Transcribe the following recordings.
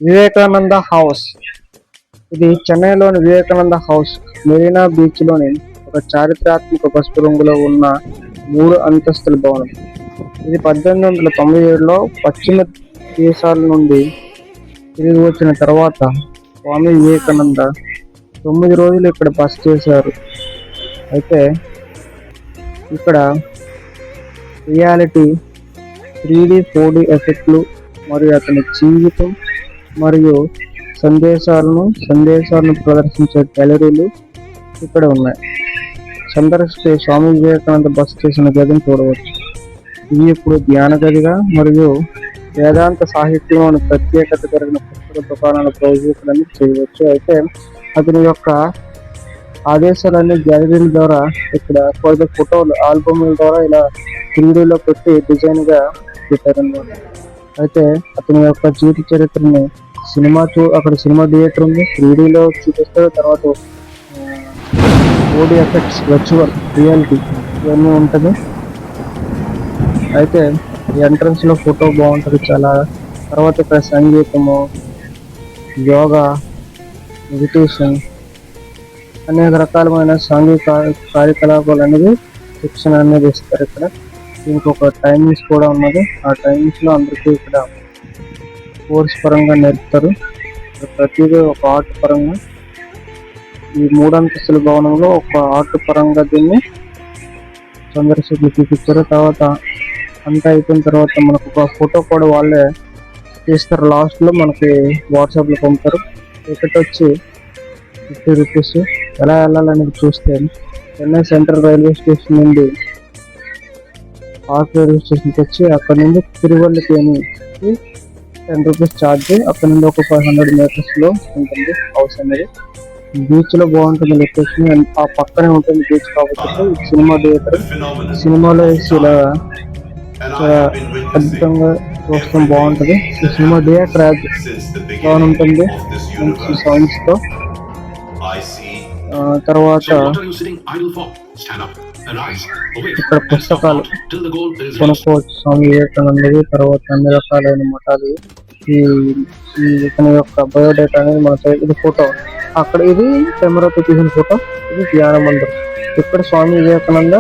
Vivekananda house. ఇది చెన్నైలోని Vivekananda house Marina beach లోని ఒక చారిత్రాత్మక పసుపు రంగులో ఉన్న 3 అంతస్తుల భవనం. ఇది 1897లో పశ్చిమ దేశాల నుండి తిరిగి వచ్చిన తర్వాత స్వామి వివేకానంద 9 రోజులు ఇక్కడ బస చేశారు. అయితే ఇక్కడ రియాలిటీ 3D 4D ఎఫెక్ట్లు మరియు అతని జీవితం మరియు సందేశాలను ప్రదర్శించే గ్యాలరీలు ఇక్కడ ఉన్నాయి. సందర్శిస్తే స్వామి వివేకానంద బస చేసిన గదిని చూడవచ్చు. ఇది ఇప్పుడు ధ్యాన గదిగా మరియు వేదాంత సాహిత్యంలోని ప్రత్యేకత కలిగిన పుస్తక దుకాణాల ప్రయోజకులను చేయవచ్చు. అయితే అతని యొక్క ఆదేశాలన్నీ గ్యాలరీల ద్వారా ఇక్కడ కొన్ని ఫోటోలు ఆల్బమ్ల ద్వారా ఇలా 3Dలో పెట్టి డిజైన్ గా పెట్టారన్నమాట. అయితే అతని యొక్క జీవిత చరిత్రని అక్కడ సినిమా థియేటర్ ఉంది, 3Dలో చూపిస్తారు. తర్వాత 4D ఎఫెక్ట్స్, వర్చువల్ రియాలిటీ ఇవన్నీ ఉంటుంది. అయితే ఎంట్రన్స్ లో ఫోటో బాగుంటుంది చాలా. తర్వాత ఇక్కడ సంగీతము, యోగా, మెడిటేషన్, అనేక రకాలమైన సాంఘిక కార్యకలాపాలు అనేది శిక్షణ అనేది ఇస్తారు ఇక్కడ. దీనికి ఒక టైమింగ్స్ కూడా ఉన్నది. ఆ టైమింగ్స్ లో అందరికీ ఇక్కడ కోర్స్ పరంగా నేర్పుతారు. ప్రతిదీ ఒక ఆర్ట్ పరంగా ఈ 3 అంతస్తుల భవనంలో ఒక ఆర్ట్ పరంగా దీన్ని సందర్శకులు చూపించారు. తర్వాత అంతా అయిపోయిన తర్వాత మనకు ఒక ఫోటో కూడా వాళ్ళే తీస్తారు. లాస్ట్ లో మనకి వాట్సాప్ లో పంపుతారు. టికెట్ వచ్చి 50 రూపీస్. ఎలా వెళ్ళాలనేది చూస్తే చెన్నై సెంట్రల్ రైల్వే స్టేషన్ నుండి ఆర్క్ రైల్వే స్టేషన్కి వచ్చి అక్కడ నుండి తిరువల్లికేణి 10 రూపీస్ ఛార్జ్. అక్కడ నుండి ఒక 500 మీటర్స్ లో ఉంటుంది హౌస్ అనేది. బీచ్ లో బాగుంటుంది లొకేషన్. ఆ పక్కనే ఉంటుంది బీచ్ కాబట్టి సినిమా థియేటర్. సినిమాలో వేసి ఇలా చాలా అద్భుతంగా చూస్తాం, బాగుంటుంది. ఈ సినిమా థియేటర్ బాగుంటుంది మంచి సౌండ్స్ తో. తర్వాత ఇక్కడ పుస్తకాలు కొనుక్కోవచ్చు స్వామి వివేకానందవి. తర్వాత అన్ని రకాలైన మఠాలు. ఇతని యొక్క బయోడేటా అనేది మన ఇది ఫోటో. అక్కడ ఇది కెమెరాతో తీసిన ఫోటో. ఇది ధ్యాన మందిరం. ఇక్కడ స్వామి వివేకానంద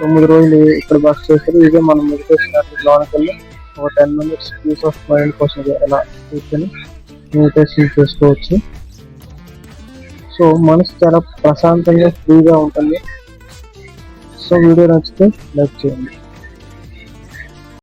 9 రోజులు ఇక్కడ బస చేస్తారు. ఇదే మనం మెడిటేషన్ లోనికి వెళ్ళి ఒక 10 minutes పీస్ ఆఫ్ మైండ్ కోసం ఎలా కూర్చొని మెడిటేషన్ చేసుకోవచ్చు. సో మనసు చాలా ప్రశాంతంగా ఫ్రీగా ఉంటుంది. సో వీడియో నచ్చితే లైక్ చేయండి.